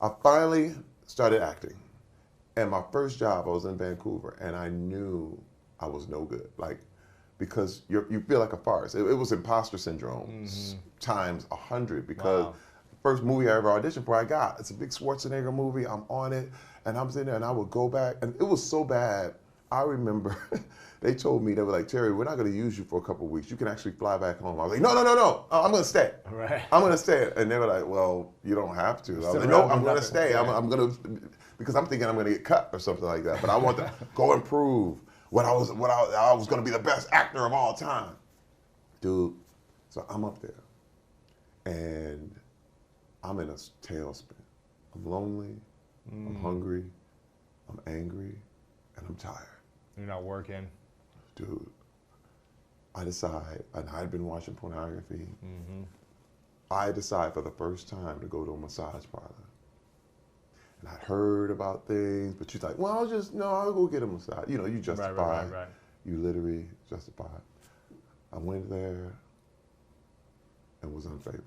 I finally started acting. And my first job, I was in Vancouver, and I knew I was no good. Like, because you feel like a farce. It was imposter syndrome times 100 because the first movie I ever auditioned for, I got. It's a big Schwarzenegger movie. I'm on it, and I'm sitting there, and I would go back, and it was so bad. I remember they told me, they were like, Terry, we're not going to use you for a couple of weeks. You can actually fly back home. I was like, no, I'm going to stay. Right. I'm going to stay. And they were like, well, you don't have to. I was like, no, I'm going to stay. Right. I'm going to, because I'm thinking I'm going to get cut or something like that. But I want to go and prove I was going to be the best actor of all time. Dude, so I'm up there, and I'm in a tailspin. I'm lonely, I'm hungry, I'm angry, and I'm tired. You're not working. Dude, I decide, and I'd been watching pornography, I decide for the first time to go to a massage parlor. And I'd heard about things, but she's like, well, I'll go get a massage. You know, you justify. Right. You literally justify. I went there and was unfaithful.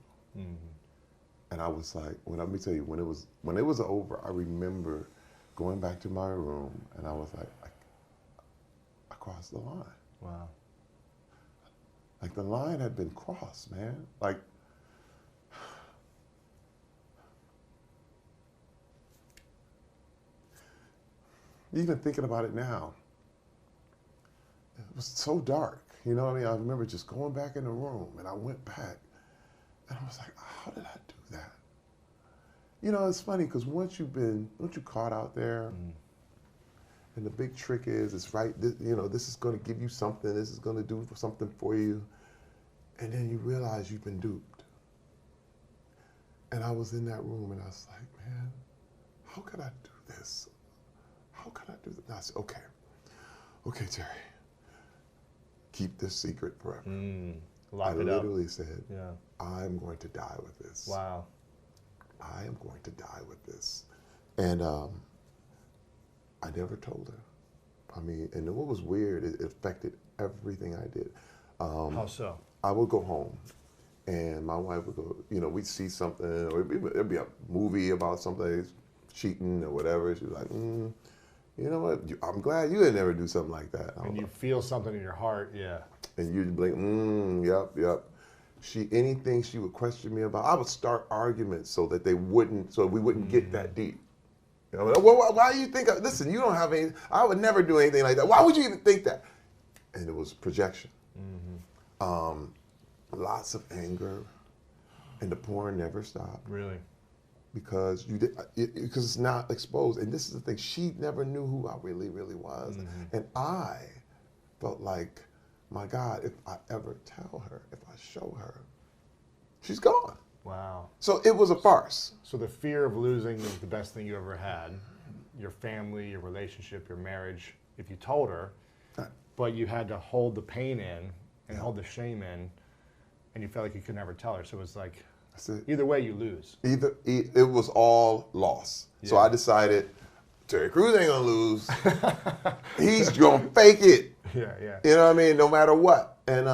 And I was like, let me tell you, when it was over, I remember going back to my room, and I was like, I crossed the line. Wow. Like, the line had been crossed, man. Like, even thinking about it now, it was so dark. You know what I mean? I remember just going back in the room, and I went back, and I was like, how did I do that? You know, it's funny, because once you're caught out there, and the big trick is, it's right, this is going to give you something, this is going to do something for you, and then you realize you've been duped. And I was in that room, and I was like, man, how could I do this? How could I do this? And I said, okay, Terry, keep this secret forever. Lock it up. I literally said, yeah, I'm going to die with this. Wow. I am going to die with this. And I never told her. I mean, and what was weird, it affected everything I did. How so? I would go home, and my wife would go, we'd see something, or it'd be a movie about something cheating or whatever. She was like, you know what, I'm glad you didn't ever do something like that. And you feel something in your heart, yeah. And you'd be like, yep. Anything she would question me about, I would start arguments so that we wouldn't get that deep. Well, why do you think, listen, you don't have any, I would never do anything like that. Why would you even think that? And it was projection. Lots of anger, and the porn never stopped. Really? Because because it's not exposed. And this is the thing, she never knew who I really, really was. And I felt like, my God, if I ever tell her, if I show her, she's gone. Wow. So it was a farce. So the fear of losing was the best thing you ever had. Your family, your relationship, your marriage, if you told her, but you had to hold the pain in and hold the shame in, and you felt like you could never tell her. So it was like, either way you lose. It was all loss. Yeah. So I decided, Terry Crews ain't gonna lose. He's gonna fake it. Yeah. You know what I mean? No matter what. And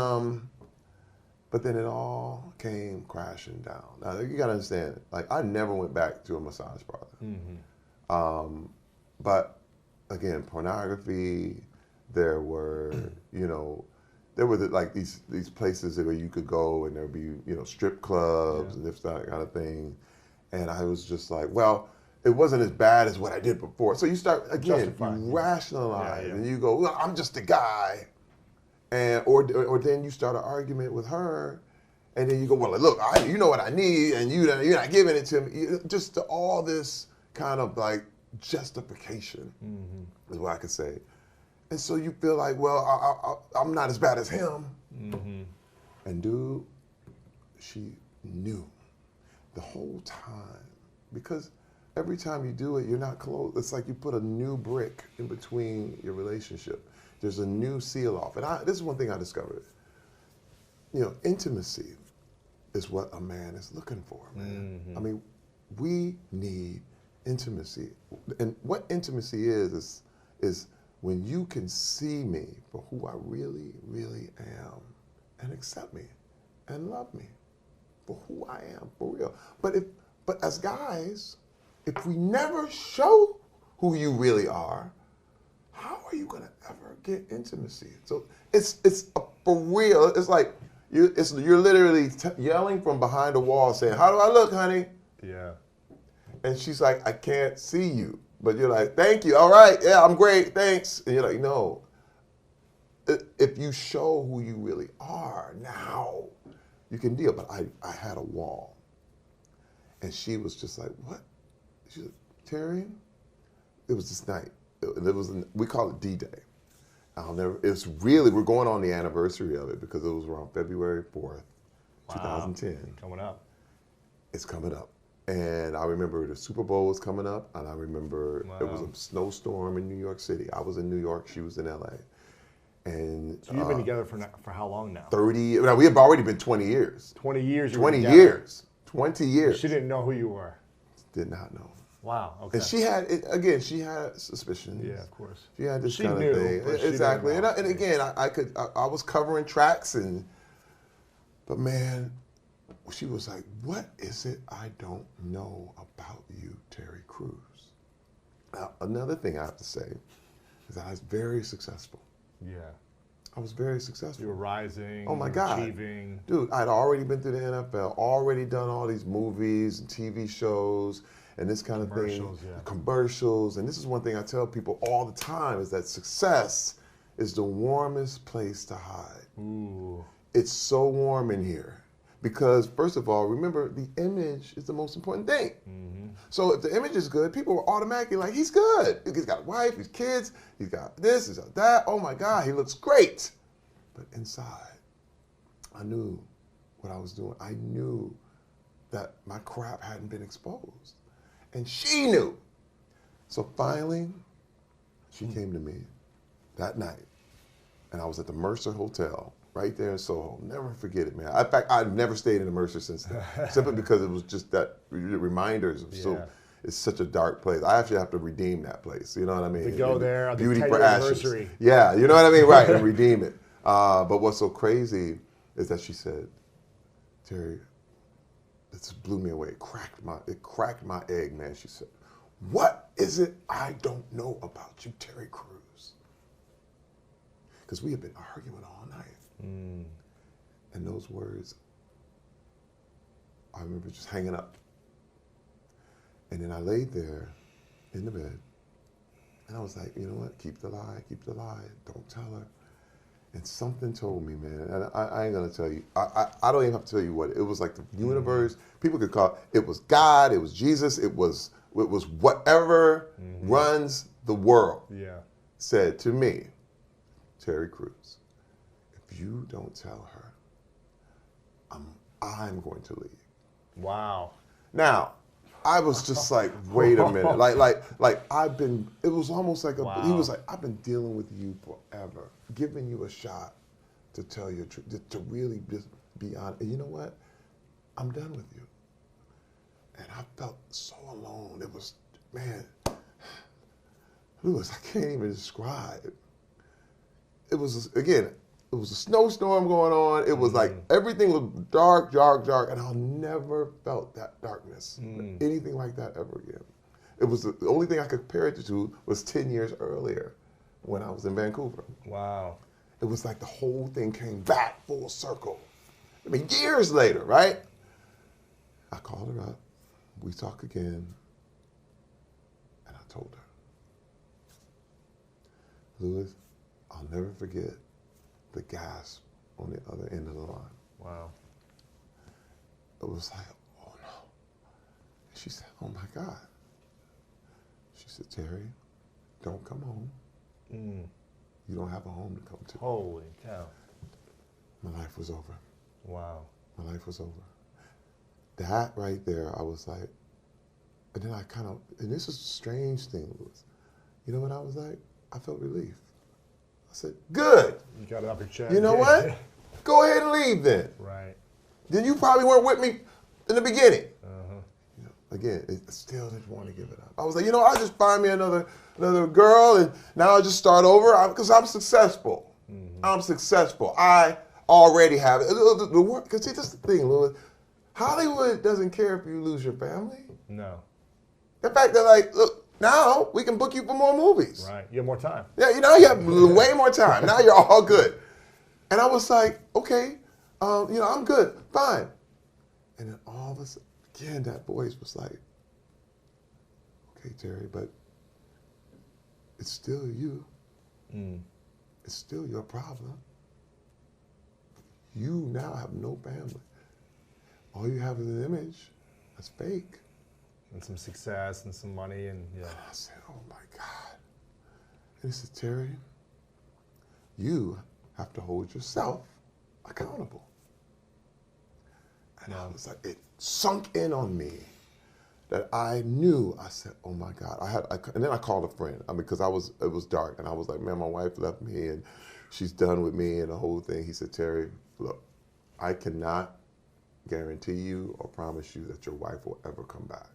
but then it all came crashing down. Now you gotta understand, like, I never went back to a massage parlor. But again, pornography. There were, like these places where you could go, and there'd be, strip clubs and this, that kind of thing. And I was just like, well, it wasn't as bad as what I did before. So you start, again, you rationalize, and you go, well, I'm just a guy. And, or then you start an argument with her, and then you go, well, look, you know what I need, and you're not giving it to me. Just all this kind of like justification is what I could say. And so you feel like, well, I'm not as bad as him. And dude, she knew the whole time. Because every time you do it, you're not close. It's like you put a new brick in between your relationship. There's a new seal off. And this is one thing I discovered. Intimacy is what a man is looking for, man. I mean, we need intimacy. And what intimacy is when you can see me for who I really, really am, and accept me and love me for who I am, for real. But as guys, if we never show who you really are, how are you gonna ever get intimacy? So it's for real. It's like you're literally yelling from behind a wall, saying, "How do I look, honey?" Yeah. And she's like, "I can't see you," but you're like, "Thank you. All right, yeah, I'm great, thanks." And you're like, "No. If you show who you really are, now you can deal." But I had a wall, and she was just like, "What?" She said, "Terry, it was this night. We call it D-Day. We're going on the anniversary of it because it was around February 4th, 2010. Coming up. It's coming up. And I remember the Super Bowl was coming up, and I remember it was a snowstorm in New York City. I was in New York, she was in LA. And so you've been together for how long now? 30, no, we have already been 20 years. 20 years? 20 years. 20 years. She didn't know who you were? Did not know. Wow, okay. And she had suspicions. Yeah, of course. She had this kind of thing. Exactly. And again, I was covering tracks, but man, she was like, "What is it I don't know about you, Terry Crews?" Now, another thing I have to say is that I was very successful. Yeah. I was very successful. You were rising. Oh my God. Achieving. Dude, I'd already been through the NFL, already done all these movies and TV shows and this kind of thing. Yeah. Commercials. And this is one thing I tell people all the time is that success is the warmest place to hide. Ooh. It's so warm in here. Because, first of all, remember, the image is the most important thing. Mm-hmm. So if the image is good, people are automatically like, he's good. He's got a wife, he's kids, he's got this, he's got that. Oh my God, he looks great. But inside, I knew what I was doing. I knew that my crap hadn't been exposed. And she knew. So finally, she came to me that night. And I was at the Mercer Hotel. Right there in Soho. Never forget it, man. In fact, I've never stayed in the Mercer since then. Simply because it was just that reminders of it's such a dark place. I actually have to redeem that place. You know what I mean? To go there, beauty the for ashes. Anniversary. Yeah, you know what I mean? Right, and redeem it. But what's so crazy is that she said, "Terry, it just blew me away. It cracked my egg, man." She said, "What is it I don't know about you, Terry Crews?" Because we had been arguing all night. Mm. And those words, I remember just hanging up. And then I laid there in the bed, and I was like, you know what? Keep the lie, don't tell her. And something told me, man, and I ain't gonna tell you, I don't even have to tell you what. It was like the universe, people could call it was God, it was Jesus, it was whatever runs the world, said to me, "Terry Crews, if you don't tell her, I'm going to leave." Wow. Now, I was just like, wait a minute. Like it was almost like he was like, "I've been dealing with you forever, giving you a shot to tell your truth, to really just be honest. And you know what? I'm done with you." And I felt so alone. It was, man, Lewis, I can't even describe. It was, again, it was a snowstorm going on. It was like everything was dark, and I'll never felt that darkness, anything like that ever again. It was the only thing I could compare it to was 10 years earlier when I was in Vancouver. Wow. It was like the whole thing came back full circle. I mean, years later, right? I called her up. We talked again. And I told her, "Lewis, I'll never forget the gasp on the other end of the line." Wow. It was like, "Oh no." And she said, "Oh my God." She said, "Terry, don't come home. You don't have a home to come to." Holy cow. My life was over. Wow. My life was over. That right there, I was like, and then and this is a strange thing, Lewis. You know what I was like? I felt relief. I said, "Good. You got it off your chest." You know what? Go ahead and leave then." Right. Then you probably weren't with me in the beginning. You know, again, I still didn't want to give it up. I was like, you know, I'll just find me another girl, and now I'll just start over because I'm successful. I'm successful. I already have it. Because see, this is the thing, Louis. Hollywood doesn't care if you lose your family. No. The fact that, like, look, now we can book you for more movies. Right. You have more time. Yeah, you know, you have way more time. Now you're all good. And I was like, okay, you know, I'm good, fine. And then all of a sudden, again, that voice was like, okay, Terry, but it's still you. It's still your problem. You now have no family. All you have is an image that's fake. And some success and some money and yeah. And I said, oh my God. And he said, Terry, you have to hold yourself accountable. And I was like, it sunk in on me that I knew. I said, oh my God. And then I called a friend. I mean, because it was dark, and I was like, man, my wife left me, and she's done with me, and the whole thing. He said, Terry, look, I cannot guarantee you or promise you that your wife will ever come back.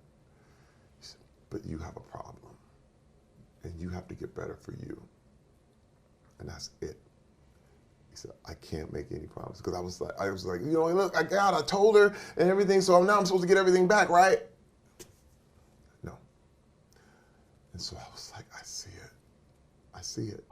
He said, but you have a problem, and you have to get better for you, and that's it. He said, I can't make any promises, because I was like, you know, look, I told her and everything, so now I'm supposed to get everything back, right? No. And so I was like, I see it. I see it.